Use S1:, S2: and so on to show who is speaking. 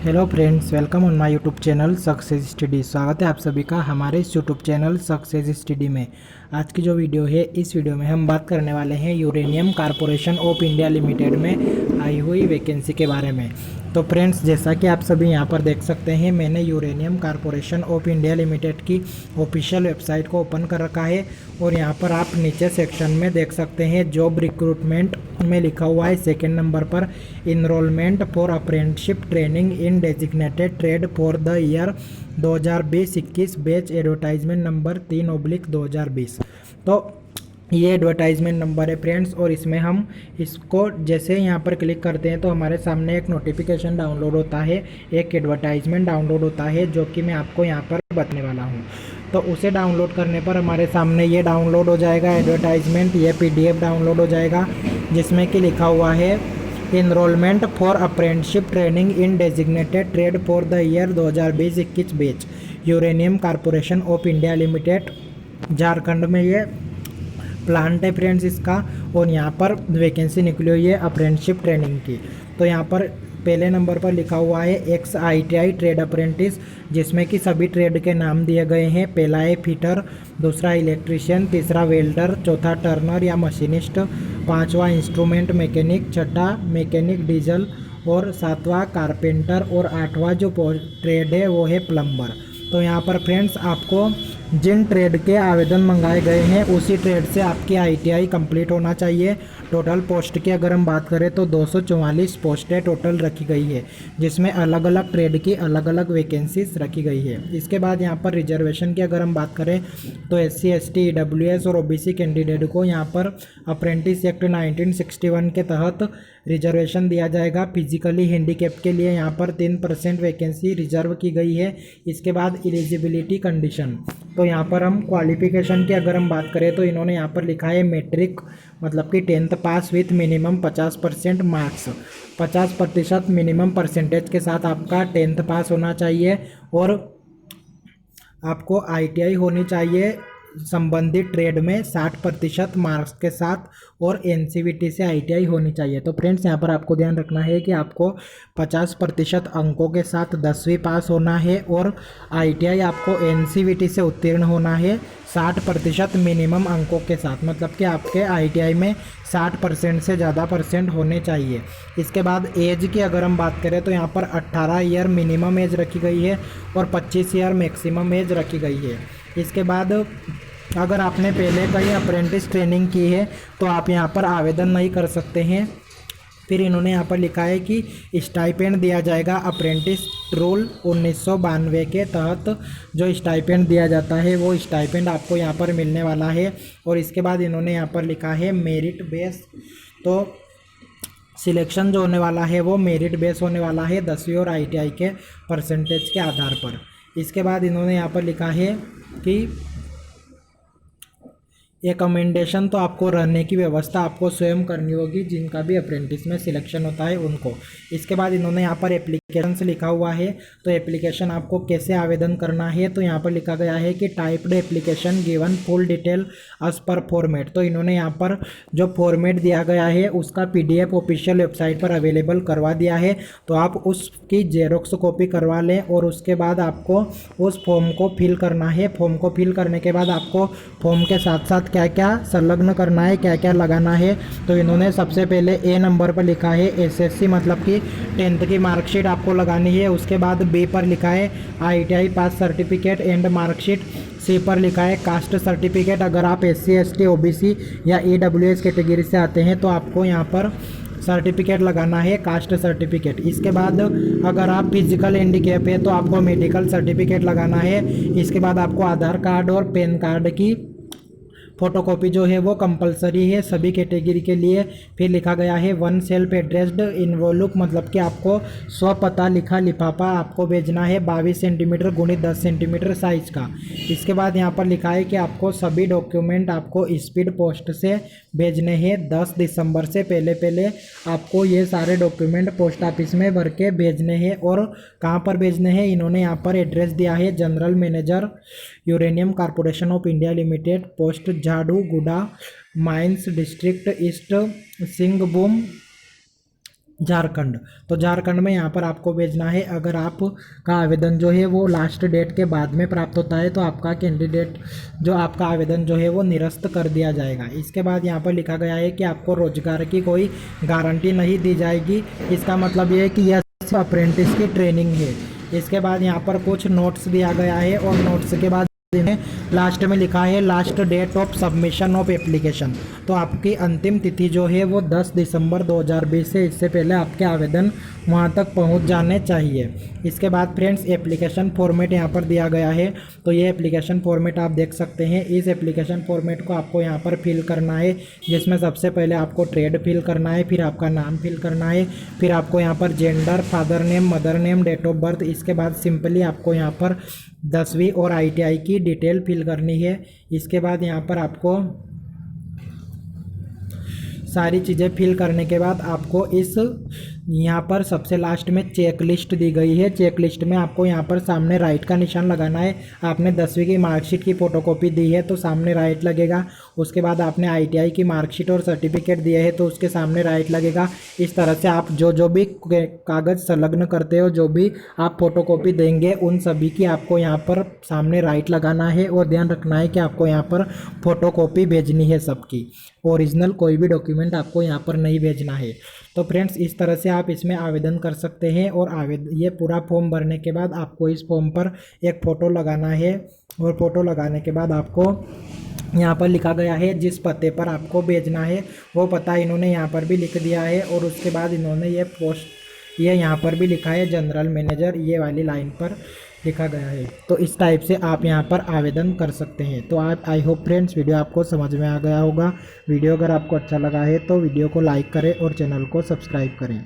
S1: Hello friends, welcome on my YouTube channel success study. स्वागत है आप सभी का हमारे इस यूट्यूब चैनल सक्सेस स्टडी में। आज की जो वीडियो है, इस वीडियो में हम बात करने वाले हैं uranium Corporation of India limited में आई हुई वैकेंसी के बारे में। तो फ्रेंड्स, जैसा कि आप सभी यहां पर देख सकते हैं, मैंने uranium Corporation of India limited की ऑफिशियल वेबसाइट को ओपन कर रखा है और यहां पर आप नीचे सेक्शन में देख सकते हैं जॉब रिक्रूटमेंट में लिखा हुआ है सेकेंड नंबर पर enrolment for apprenticeship training in designated trade for the year 2020-21 batch advertisement number 3/2020। तो ये एडवर्टाइजमेंट नंबर है फ्रेंड्स, और इसमें हम इसको जैसे यहाँ पर क्लिक करते हैं तो हमारे सामने एक नोटिफिकेशन डाउनलोड होता है, एक एडवर्टाइजमेंट डाउनलोड होता है, जो कि मैं आपको यहाँ पर बताने वाला हूँ। तो उसे डाउनलोड करने पर हमारे सामने ये डाउनलोड हो जाएगा एडवर्टाइजमेंट, ये PDF डाउनलोड हो जाएगा, जिसमें कि लिखा हुआ है enrolment for apprenticeship training in designated trade for the year 2020-21 batch Uranium Corporation of India Limited, Jharkhand में ये प्लांट है फ्रेंड्स इसका। और यहाँ पर वैकेंसी निकली हुई है अप्रेंटिसशिप ट्रेनिंग की। तो यहाँ पर पहले नंबर पर लिखा हुआ है एक्स ITI ट्रेड अप्रेंटिस, जिसमें कि सभी ट्रेड के नाम दिए गए हैं। पहला है फिटर, दूसरा इलेक्ट्रीशियन, तीसरा वेल्डर, चौथा टर्नर या मशीनिस्ट, पांचवा इंस्ट्रूमेंट मैकेनिक, छठा मैकेनिक डीजल और सातवां कारपेंटर और आठवां जो ट्रेड है वो है प्लम्बर। तो यहाँ पर फ्रेंड्स आपको जिन ट्रेड के आवेदन मंगाए गए हैं उसी ट्रेड से आपकी ITI कंप्लीट होना चाहिए। टोटल पोस्ट की अगर हम बात करें तो 244 पोस्टें टोटल रखी गई है, जिसमें अलग अलग ट्रेड की अलग अलग वैकेंसीज रखी गई है। इसके बाद यहाँ पर रिजर्वेशन की अगर हम बात करें तो SC ST EWS और OBC कैंडिडेट को यहाँ पर अप्रेंटिस एक्ट 1961 के तहत रिजर्वेशन दिया जाएगा। फिजिकली हैंडीकैप के लिए यहाँ पर 3% वैकेंसी रिजर्व की गई है। इसके बाद एलिजिबिलिटी कंडीशन, तो यहाँ पर हम क्वालिफिकेशन की अगर हम बात करें तो इन्होंने यहाँ पर लिखा है मैट्रिक, मतलब कि 10th pass with minimum 50% marks, 50% minimum percentage के साथ आपका 10th पास होना चाहिए। और आपको ITI होनी चाहिए संबंधित ट्रेड में 60% मार्क्स के साथ, और NCVT से ITI होनी चाहिए। तो फ्रेंड्स, यहाँ पर आपको ध्यान रखना है कि आपको 50% अंकों के साथ 10वीं पास होना है और ITI आपको NCVT से उत्तीर्ण होना है 60% मिनिमम अंकों के साथ, मतलब कि आपके ITI में 60% से ज़्यादा परसेंट होने चाहिए। इसके बाद एज की अगर हम बात करें तो यहाँ पर 18 ईयर मिनिमम एज रखी गई है और 25 ईयर मैक्सिमम एज रखी गई है। इसके बाद अगर आपने पहले कहीं अप्रेंटिस ट्रेनिंग की है तो आप यहाँ पर आवेदन नहीं कर सकते हैं। फिर इन्होंने यहाँ पर लिखा है कि स्टाइपेंड दिया जाएगा अप्रेंटिस रूल 1992 के तहत। जो स्टाइपेंड दिया जाता है वो स्टाइपेंड आपको यहाँ पर मिलने वाला है। और इसके बाद इन्होंने यहाँ पर लिखा है मेरिट बेस, तो सिलेक्शन जो होने वाला है वो मेरिट बेस होने वाला है 10वीं और ITI के परसेंटेज के आधार पर। इसके बाद इन्होंने यहाँ पर लिखा है कि एकमेंडेशन, तो आपको रहने की व्यवस्था आपको स्वयं करनी होगी, जिनका भी अप्रेंटिस में सिलेक्शन होता है उनको। इसके बाद इन्होंने यहाँ पर एप्लीकेशन से लिखा हुआ है, तो एप्लीकेशन आपको कैसे आवेदन करना है, तो यहाँ पर लिखा गया है कि typed application given full detail as per format. तो इन्होंने यहाँ पर जो फॉर्मेट दिया गया है उसका PDF ऑफिशियल वेबसाइट पर अवेलेबल करवा दिया है, तो आप उसकी जेरोक्स कॉपी करवा लें और उसके बाद आपको उस फॉर्म को फिल करना है। फॉर्म को फिल करने के बाद आपको फॉर्म के साथ साथ क्या क्या संलग्न करना है, क्या क्या लगाना है, तो इन्होंने सबसे पहले A नंबर पर लिखा है SSC, मतलब कि 10th की मार्कशीट आपको लगानी है। उसके बाद B पर लिखा है ITI pass certificate and marksheet, C पर लिखा है कास्ट सर्टिफिकेट। अगर आप SC ST OBC या EWS कैटेगरी से आते हैं तो आपको यहाँ पर सर्टिफिकेट लगाना है, कास्ट सर्टिफिकेट। इसके बाद अगर आप फिजिकल हैंडीकैप है तो आपको मेडिकल सर्टिफिकेट लगाना है। इसके बाद आपको आधार कार्ड और पैन कार्ड की फोटोकॉपी जो है वो कंपलसरी है सभी कैटेगरी के लिए। फिर लिखा गया है 1 सेल्फ एड्रेस्ड इनवॉल्यूक, मतलब कि आपको स्वपता लिखा लिफाफा आपको भेजना है 22 सेंटीमीटर गुणित 10 सेंटीमीटर साइज का। इसके बाद यहाँ पर लिखा है कि आपको सभी डॉक्यूमेंट आपको स्पीड पोस्ट से भेजने हैं 10 दिसंबर से पहले आपको ये सारे डॉक्यूमेंट पोस्ट ऑफिस में भर के भेजने हैं। और कहाँ पर भेजने हैं, इन्होंने यहाँ पर एड्रेस दिया है general manager Uranium Corporation of India Limited, post Jadugoda, mines district, East Singhbhum, Jharkhand. तो झारखंड में यहाँ पर आपको भेजना है। अगर आपका आवेदन जो है वो लास्ट डेट के बाद में प्राप्त होता है तो आपका कैंडिडेट जो आपका आवेदन जो है वो निरस्त कर दिया जाएगा। इसके बाद यहाँ पर लिखा गया है कि आपको रोजगार की कोई गारंटी नहीं दी जाएगी। इसका मतलब ये है कि यह सिर्फ अप्रेंटिस की ट्रेनिंग है। इसके बाद यहाँ पर कुछ नोट्स दिया गया है और नोट्स के बाद लास्ट में लिखा है last date of submission of application. तो आपकी अंतिम तिथि जो है वो 10 दिसंबर 2020 है। इससे पहले आपके आवेदन वहां तक पहुंच जाने चाहिए। इसके बाद फ्रेंड्स एप्लीकेशन फॉर्मेट यहाँ पर दिया गया है। तो ये एप्लीकेशन फॉर्मेट आप देख सकते हैं। इस एप्लीकेशन फॉर्मेट को आपको यहाँ पर फिल करना है, जिसमें सबसे पहले आपको ट्रेड फिल करना है, फिर आपका नाम फिल करना है, फिर आपको यहाँ पर gender, father name, mother name, date of birth. इसके बाद सिंपली आपको यहाँ पर 10वीं और ITI की डिटेल फिल करनी है। इसके बाद यहाँ पर आपको सारी चीज़ें फिल करने के बाद आपको इस यहाँ पर सबसे लास्ट में चेक लिस्ट दी गई है। चेक लिस्ट में आपको यहाँ पर सामने राइट का निशान लगाना है। आपने 10वीं की मार्कशीट की फ़ोटोकॉपी दी है तो सामने राइट लगेगा। उसके बाद आपने ITI की मार्कशीट और सर्टिफिकेट दिए है तो उसके सामने राइट लगेगा। इस तरह से आप जो भी कागज़ संलग्न करते हो, जो भी आप फोटोकॉपी देंगे, उन सभी की आपको यहाँ पर सामने राइट लगाना है। और ध्यान रखना है कि आपको यहाँ पर फोटोकॉपी भेजनी है सबकी। ओरिजिनल कोई भी डॉक्यूमेंट आपको यहाँ पर नहीं भेजना है। तो फ्रेंड्स इस तरह से आप इसमें आवेदन कर सकते हैं। और ये पूरा फॉर्म भरने के बाद आपको इस फॉर्म पर एक फ़ोटो लगाना है। और फ़ोटो लगाने के बाद आपको यहाँ पर लिखा गया है जिस पते पर आपको भेजना है वो पता इन्होंने यहाँ पर भी लिख दिया है। और उसके बाद इन्होंने ये यहाँ पर भी लिखा है जनरल मैनेजर, ये वाली लाइन पर लिखा गया है। तो इस टाइप से आप यहाँ पर आवेदन कर सकते हैं। तो आप आई होप फ्रेंड्स वीडियो आपको समझ में आ गया होगा। वीडियो अगर आपको अच्छा लगा है तो वीडियो को लाइक करें और चैनल को सब्सक्राइब करें।